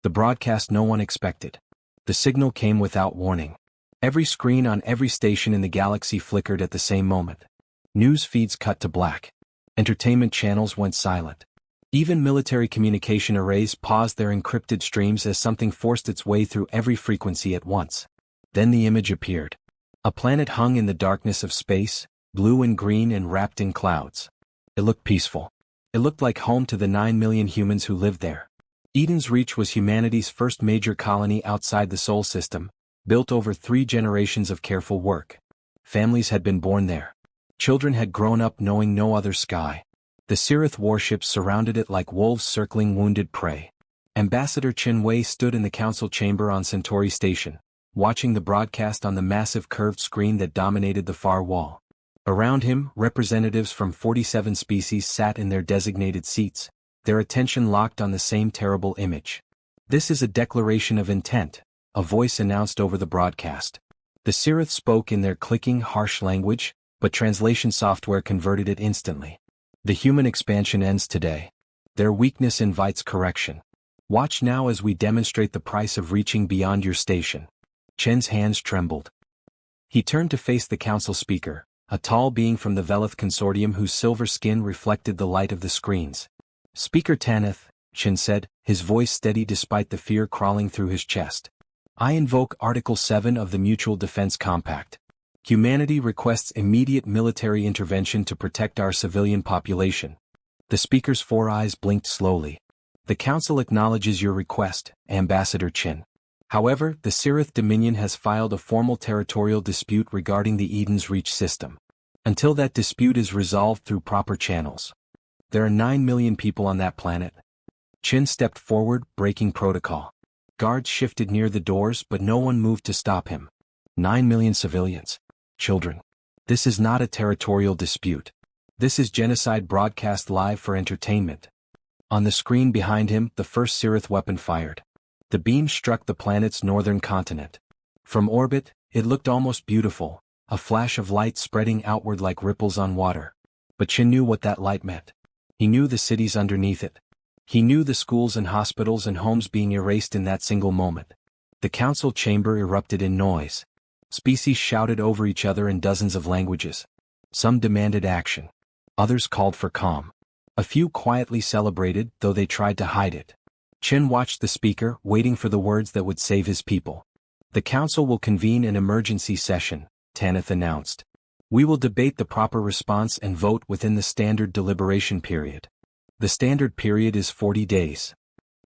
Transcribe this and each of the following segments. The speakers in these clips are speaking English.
The broadcast no one expected. The signal came without warning. Every screen on every station in the galaxy flickered at the same moment. News feeds cut to black. Entertainment channels went silent. Even military communication arrays paused their encrypted streams as something forced its way through every frequency at once. Then the image appeared. A planet hung in the darkness of space, blue and green and wrapped in clouds. It looked peaceful. It looked like home to the 9 million humans who lived there. Eden's Reach was humanity's first major colony outside the Sol system, built over 3 generations of careful work. Families had been born there. Children had grown up knowing no other sky. The Sirith warships surrounded it like wolves circling wounded prey. Ambassador Chin Wei stood in the council chamber on Centauri Station, watching the broadcast on the massive curved screen that dominated the far wall. Around him, representatives from 47 species sat in their designated seats, their attention locked on the same terrible image. "This is a declaration of intent," a voice announced over the broadcast. The Sirith spoke in their clicking, harsh language, but translation software converted it instantly. "The human expansion ends today. Their weakness invites correction. Watch now as we demonstrate the price of reaching beyond your station." Chen's hands trembled. He turned to face the council speaker, a tall being from the Velith Consortium whose silver skin reflected the light of the screens. "Speaker Tanith," Chen said, his voice steady despite the fear crawling through his chest. "I invoke Article 7 of the Mutual Defense Compact. Humanity requests immediate military intervention to protect our civilian population." The speaker's 4 eyes blinked slowly. "The Council acknowledges your request, Ambassador Chin. However, the Sirith Dominion has filed a formal territorial dispute regarding the Eden's Reach system. Until that dispute is resolved through proper channels. There are 9 million people on that planet." Chin stepped forward, breaking protocol. Guards shifted near the doors, but no one moved to stop him. 9 million civilians. Children. This is not a territorial dispute. This is genocide broadcast live for entertainment. On the screen behind him, the first Sirith weapon fired. The beam struck the planet's northern continent. From orbit, it looked almost beautiful, a flash of light spreading outward like ripples on water. But Chin knew what that light meant. He knew the cities underneath it. He knew the schools and hospitals and homes being erased in that single moment. The council chamber erupted in noise. Species shouted over each other in dozens of languages. Some demanded action. Others called for calm. A few quietly celebrated, though they tried to hide it. Chin watched the speaker, waiting for the words that would save his people. "The council will convene an emergency session," Tanith announced. "We will debate the proper response and vote within the standard deliberation period. The standard period is 40 days.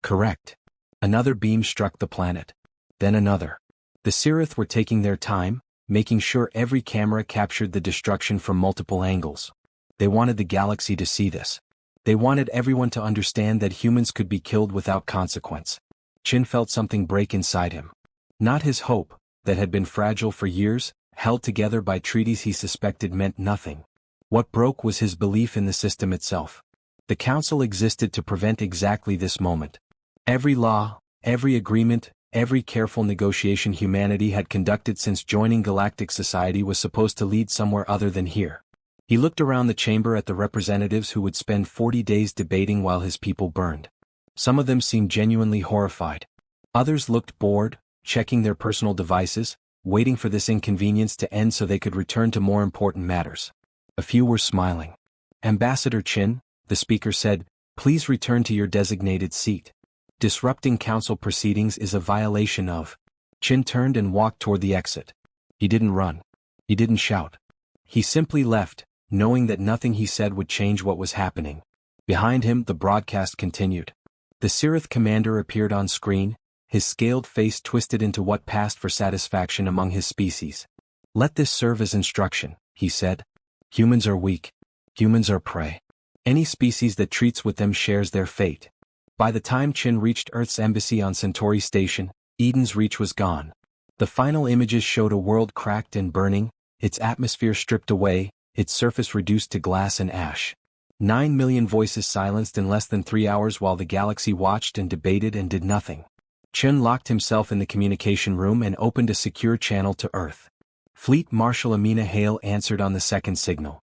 "Correct." Another beam struck the planet. Then another. The Sirith were taking their time, making sure every camera captured the destruction from multiple angles. They wanted the galaxy to see this. They wanted everyone to understand that humans could be killed without consequence. Chin felt something break inside him. Not his hope, that had been fragile for years, held together by treaties he suspected meant nothing. What broke was his belief in the system itself. The Council existed to prevent exactly this moment. Every law, every agreement, every careful negotiation humanity had conducted since joining Galactic Society was supposed to lead somewhere other than here. He looked around the chamber at the representatives who would spend 40 days debating while his people burned. Some of them seemed genuinely horrified. Others looked bored, checking their personal devices, waiting for this inconvenience to end so they could return to more important matters. A few were smiling. "Ambassador Chin," the speaker said, "please return to your designated seat. Disrupting council proceedings is a violation of..." Chin turned and walked toward the exit. He didn't run. He didn't shout. He simply left, knowing that nothing he said would change what was happening. Behind him, the broadcast continued. The Sirith commander appeared on screen, his scaled face twisted into what passed for satisfaction among his species. "Let this serve as instruction," he said. "Humans are weak. Humans are prey. Any species that treats with them shares their fate." By the time Chin reached Earth's embassy on Centauri Station, Eden's Reach was gone. The final images showed a world cracked and burning, its atmosphere stripped away, its surface reduced to glass and ash. 9 million voices silenced in less than 3 hours while the galaxy watched and debated and did nothing. Chen locked himself in the communication room and opened a secure channel to Earth. Fleet Marshal Amina Hale answered on the second signal.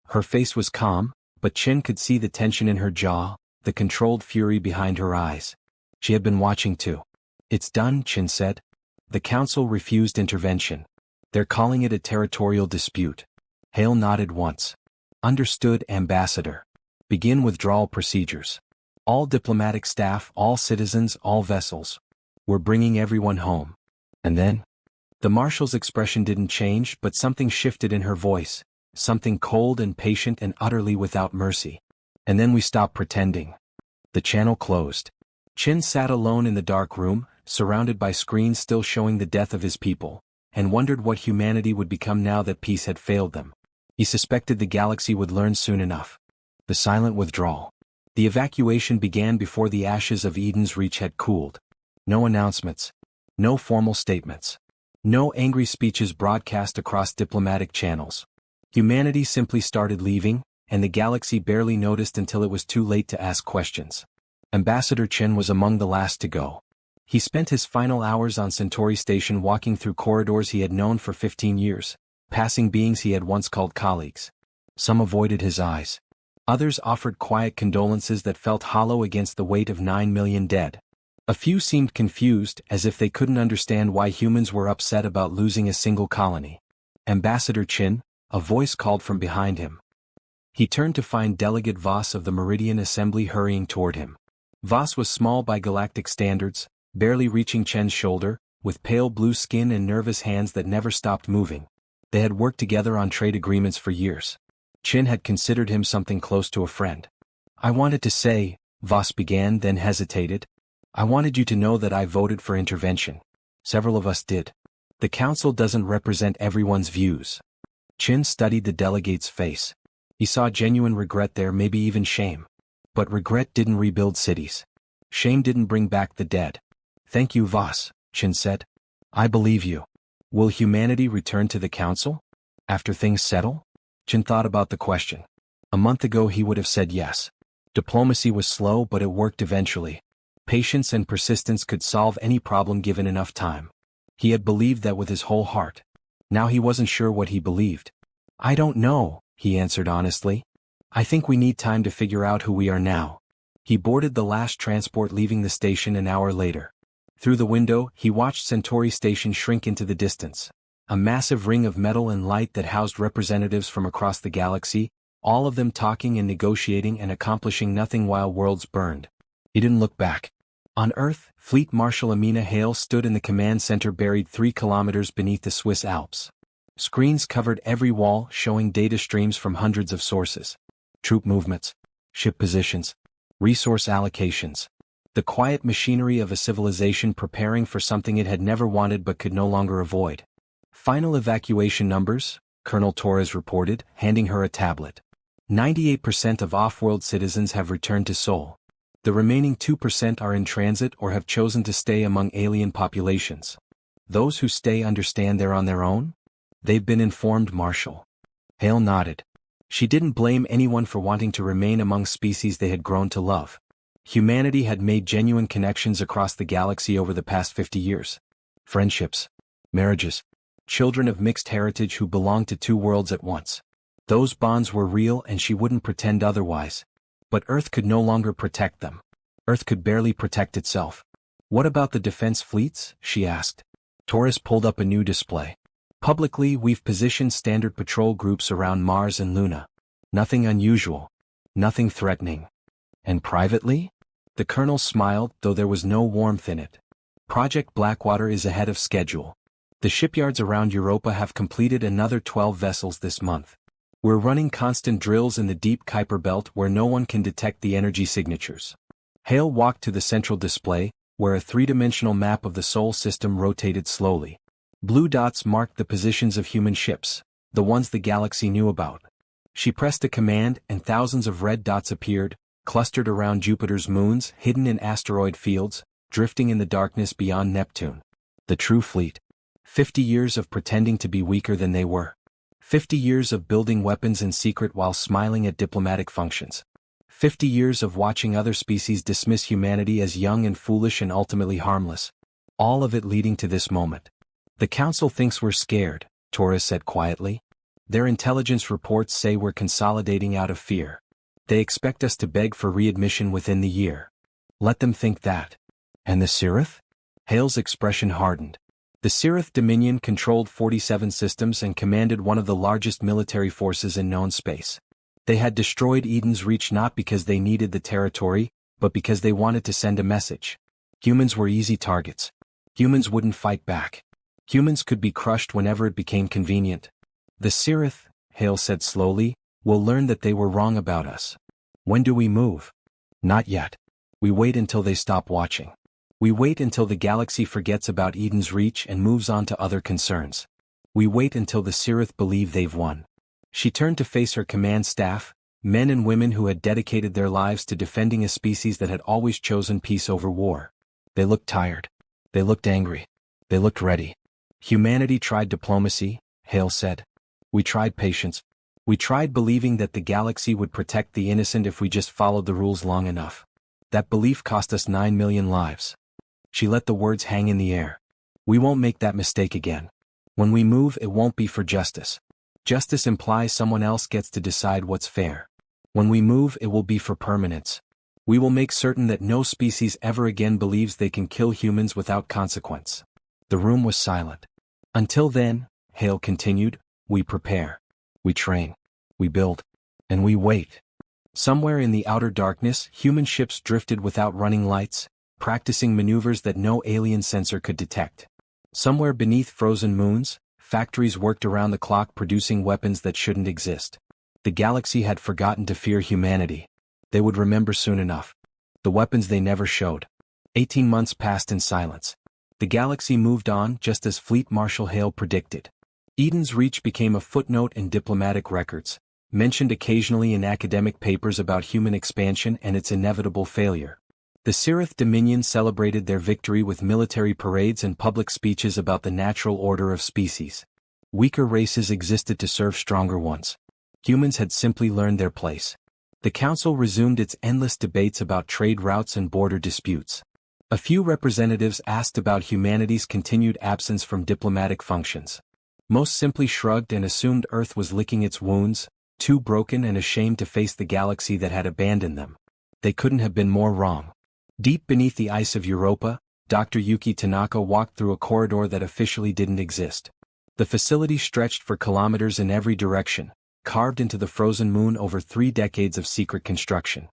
Her face was calm, but Chen could see the tension in her jaw, the controlled fury behind her eyes. She had been watching too. It's done, Chin said. The council refused intervention. They're calling it a territorial dispute. Hale nodded once. Understood, Ambassador. Begin withdrawal procedures. All diplomatic staff, all citizens, all vessels. We're bringing everyone home. And then? The Marshal's expression didn't change, but something shifted in her voice, something cold and patient and utterly without mercy. And then we stopped pretending. The channel closed. Chin sat alone in the dark room, surrounded by screens still showing the death of his people, and wondered what humanity would become now that peace had failed them. He suspected the galaxy would learn soon enough. The silent withdrawal. The evacuation began before the ashes of Eden's Reach had cooled. No announcements. No formal statements. No angry speeches broadcast across diplomatic channels. Humanity simply started leaving, and the galaxy barely noticed until it was too late to ask questions. Ambassador Chin was among the last to go. He spent his final hours on Centauri Station walking through corridors he had known for 15 years, passing beings he had once called colleagues. Some avoided his eyes. Others offered quiet condolences that felt hollow against the weight of 9 million dead. A few seemed confused, as if they couldn't understand why humans were upset about losing a single colony. Ambassador Chin, a voice called from behind him. He turned to find Delegate Voss of the Meridian Assembly hurrying toward him. Voss was small by galactic standards, barely reaching Chen's shoulder, with pale blue skin and nervous hands that never stopped moving. They had worked together on trade agreements for years. Chin had considered him something close to a friend. I wanted to say, Voss began, then hesitated. I wanted you to know that I voted for intervention. Several of us did. The council doesn't represent everyone's views. Chin studied the delegate's face. He saw genuine regret there, maybe even shame. But regret didn't rebuild cities. Shame didn't bring back the dead. Thank you, Voss, Chin said. I believe you. Will humanity return to the council? After things settle? Chin thought about the question. A month ago he would have said yes. Diplomacy was slow, but it worked eventually. Patience and persistence could solve any problem given enough time. He had believed that with his whole heart. Now he wasn't sure what he believed. I don't know, he answered honestly. I think we need time to figure out who we are now. He boarded the last transport leaving the station an hour later. Through the window, he watched Centauri Station shrink into the distance. A massive ring of metal and light that housed representatives from across the galaxy, all of them talking and negotiating and accomplishing nothing while worlds burned. He didn't look back. On Earth, Fleet Marshal Amina Hale stood in the command center buried 3 kilometers beneath the Swiss Alps. Screens covered every wall, showing data streams from hundreds of sources. Troop movements, ship positions, resource allocations. The quiet machinery of a civilization preparing for something it had never wanted but could no longer avoid. Final evacuation numbers, Colonel Torres reported, handing her a tablet. 98% of off-world citizens have returned to Sol. The remaining 2% are in transit or have chosen to stay among alien populations. Those who stay understand they're on their own? They've been informed, Marshal. Hale nodded. She didn't blame anyone for wanting to remain among species they had grown to love. Humanity had made genuine connections across the galaxy over the past 50 years. Friendships, marriages, children of mixed heritage who belonged to 2 worlds at once. Those bonds were real and she wouldn't pretend otherwise. But Earth could no longer protect them. Earth could barely protect itself. What about the defense fleets? She asked. Torres pulled up a new display. Publicly, we've positioned standard patrol groups around Mars and Luna. Nothing unusual. Nothing threatening. And privately? The colonel smiled, though there was no warmth in it. Project Blackwater is ahead of schedule. The shipyards around Europa have completed another 12 vessels this month. We're running constant drills in the deep Kuiper belt where no one can detect the energy signatures. Hale walked to the central display, where a 3-dimensional map of the Sol system rotated slowly. Blue dots marked the positions of human ships, the ones the galaxy knew about. She pressed a command and thousands of red dots appeared, clustered around Jupiter's moons, hidden in asteroid fields, drifting in the darkness beyond Neptune. The true fleet. 50 years of pretending to be weaker than they were. 50 years of building weapons in secret while smiling at diplomatic functions. 50 years of watching other species dismiss humanity as young and foolish and ultimately harmless. All of it leading to this moment. The council thinks we're scared, Torres said quietly. Their intelligence reports say we're consolidating out of fear. They expect us to beg for readmission within the year. Let them think that. And the Sirith? Hale's expression hardened. The Sirith Dominion controlled 47 systems and commanded one of the largest military forces in known space. They had destroyed Eden's Reach not because they needed the territory, but because they wanted to send a message. Humans were easy targets. Humans wouldn't fight back. Humans could be crushed whenever it became convenient. The Sirith, Hale said slowly, will learn that they were wrong about us. When do we move? Not yet. We wait until they stop watching. We wait until the galaxy forgets about Eden's Reach and moves on to other concerns. We wait until the Sirith believe they've won. She turned to face her command staff, men and women who had dedicated their lives to defending a species that had always chosen peace over war. They looked tired. They looked angry. They looked ready. Humanity tried diplomacy, Hale said. We tried patience. We tried believing that the galaxy would protect the innocent if we just followed the rules long enough. That belief cost us 9 million lives. She let the words hang in the air. We won't make that mistake again. When we move, it won't be for justice. Justice implies someone else gets to decide what's fair. When we move, it will be for permanence. We will make certain that no species ever again believes they can kill humans without consequence. The room was silent. Until then, Hale continued, we prepare. We train. We build. And we wait. Somewhere in the outer darkness, human ships drifted without running lights, practicing maneuvers that no alien sensor could detect. Somewhere beneath frozen moons, factories worked around the clock producing weapons that shouldn't exist. The galaxy had forgotten to fear humanity. They would remember soon enough. The weapons they never showed. 18 months passed in silence. The galaxy moved on just as Fleet Marshal Hale predicted. Eden's Reach became a footnote in diplomatic records, mentioned occasionally in academic papers about human expansion and its inevitable failure. The Sirith Dominion celebrated their victory with military parades and public speeches about the natural order of species. Weaker races existed to serve stronger ones. Humans had simply learned their place. The Council resumed its endless debates about trade routes and border disputes. A few representatives asked about humanity's continued absence from diplomatic functions. Most simply shrugged and assumed Earth was licking its wounds, too broken and ashamed to face the galaxy that had abandoned them. They couldn't have been more wrong. Deep beneath the ice of Europa, Dr. Yuki Tanaka walked through a corridor that officially didn't exist. The facility stretched for kilometers in every direction, carved into the frozen moon over 3 decades of secret construction.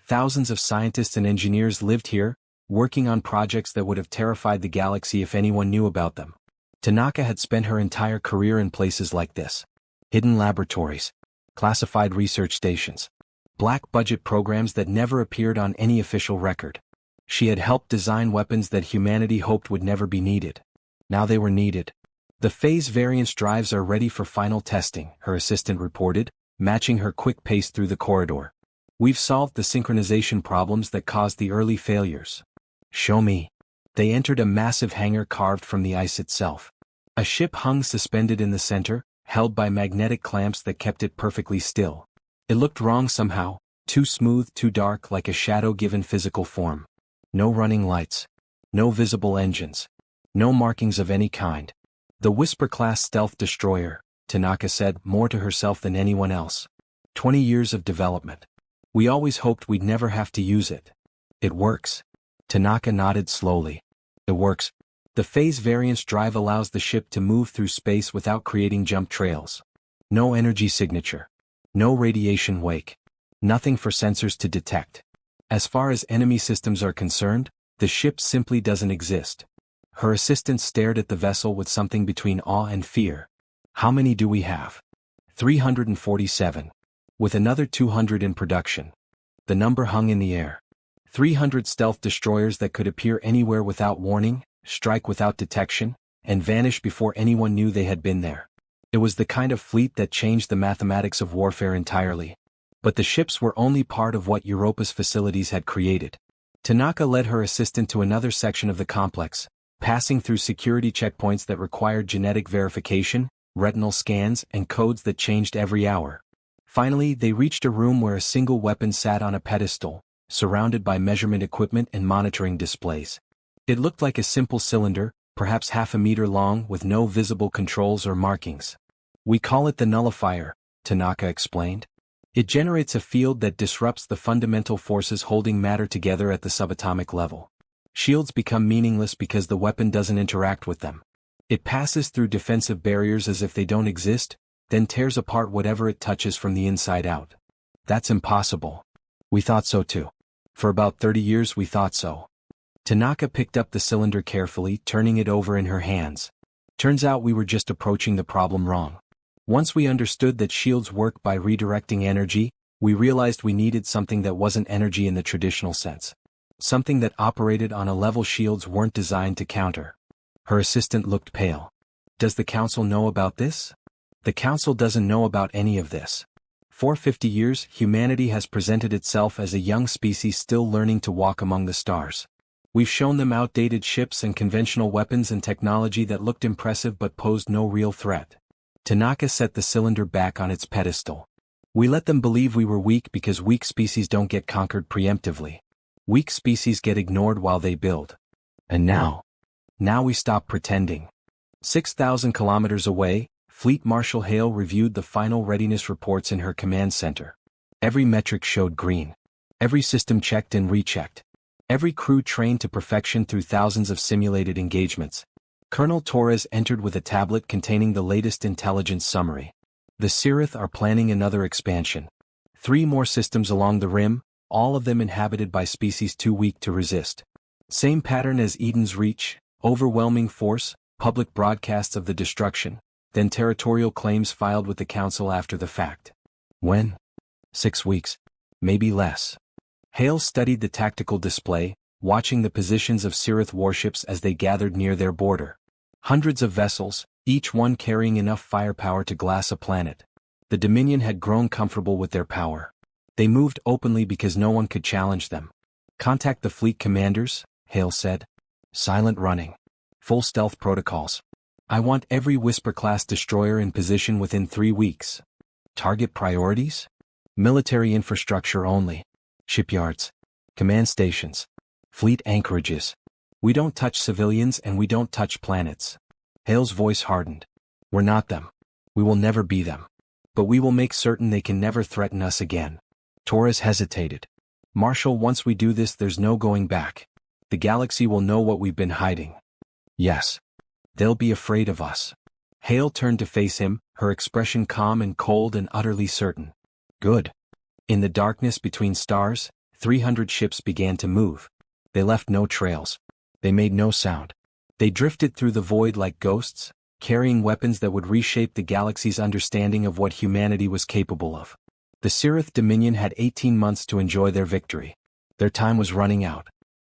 Thousands of scientists and engineers lived here, working on projects that would have terrified the galaxy if anyone knew about them. Tanaka had spent her entire career in places like this. Hidden laboratories, classified research stations, black-budget programs that never appeared on any official record. She had helped design weapons that humanity hoped would never be needed. Now they were needed. The phase variance drives are ready for final testing, her assistant reported, matching her quick pace through the corridor. We've solved the synchronization problems that caused the early failures. Show me. They entered a massive hangar carved from the ice itself. A ship hung suspended in the center, held by magnetic clamps that kept it perfectly still. It looked wrong somehow, too smooth, too dark, like a shadow given physical form. No running lights. No visible engines. No markings of any kind. The Whisper-class stealth destroyer, Tanaka said, more to herself than anyone else. 20 years of development. We always hoped we'd never have to use it. It works. Tanaka nodded slowly. It works. The phase variance drive allows the ship to move through space without creating jump trails. No energy signature. No radiation wake. Nothing for sensors to detect. As far as enemy systems are concerned, the ship simply doesn't exist. Her assistant stared at the vessel with something between awe and fear. How many do we have? 347. With another 200 in production. The number hung in the air. 300 stealth destroyers that could appear anywhere without warning, strike without detection, and vanish before anyone knew they had been there. It was the kind of fleet that changed the mathematics of warfare entirely. But the ships were only part of what Europa's facilities had created. Tanaka led her assistant to another section of the complex, passing through security checkpoints that required genetic verification, retinal scans, and codes that changed every hour. Finally, they reached a room where a single weapon sat on a pedestal, surrounded by measurement equipment and monitoring displays. It looked like a simple cylinder, perhaps half a meter long, with no visible controls or markings. We call it the nullifier, Tanaka explained. It generates a field that disrupts the fundamental forces holding matter together at the subatomic level. Shields become meaningless because the weapon doesn't interact with them. It passes through defensive barriers as if they don't exist, then tears apart whatever it touches from the inside out. That's impossible. We thought so too. For about 30 years we thought so. Tanaka picked up the cylinder carefully, turning it over in her hands. Turns out we were just approaching the problem wrong. Once we understood that shields work by redirecting energy, we realized we needed something that wasn't energy in the traditional sense. Something that operated on a level shields weren't designed to counter. Her assistant looked pale. Does the council know about this? The council doesn't know about any of this. For 50 years, humanity has presented itself as a young species still learning to walk among the stars. We've shown them outdated ships and conventional weapons and technology that looked impressive but posed no real threat. Tanaka set the cylinder back on its pedestal. We let them believe we were weak because weak species don't get conquered preemptively. Weak species get ignored while they build. And now we stop pretending. 6,000 kilometers away, Fleet Marshal Hale reviewed the final readiness reports in her command center. Every metric showed green. Every system checked and rechecked. Every crew trained to perfection through thousands of simulated engagements. Colonel Torres entered with a tablet containing the latest intelligence summary. The Sirith are planning another expansion. 3 more systems along the rim, all of them inhabited by species too weak to resist. Same pattern as Eden's Reach, overwhelming force, public broadcasts of the destruction, then territorial claims filed with the council after the fact. When? 6 weeks. Maybe less. Hale studied the tactical display, watching the positions of Sirith warships as they gathered near their border. Hundreds of vessels, each one carrying enough firepower to glass a planet. The Dominion had grown comfortable with their power. They moved openly because no one could challenge them. Contact the fleet commanders, Hale said. Silent running. Full stealth protocols. I want every Whisper-class destroyer in position within 3 weeks. Target priorities? Military infrastructure only. Shipyards. Command stations. Fleet anchorages. We don't touch civilians and we don't touch planets. Hale's voice hardened. We're not them. We will never be them. But we will make certain they can never threaten us again. Torres hesitated. Marshal, once we do this there's no going back. The galaxy will know what we've been hiding. Yes. They'll be afraid of us. Hale turned to face him, her expression calm and cold and utterly certain. Good. In the darkness between stars, 300 ships began to move. They left no trails. They made no sound. They drifted through the void like ghosts, carrying weapons that would reshape the galaxy's understanding of what humanity was capable of. The Sirith Dominion had 18 months to enjoy their victory. Their time was running out.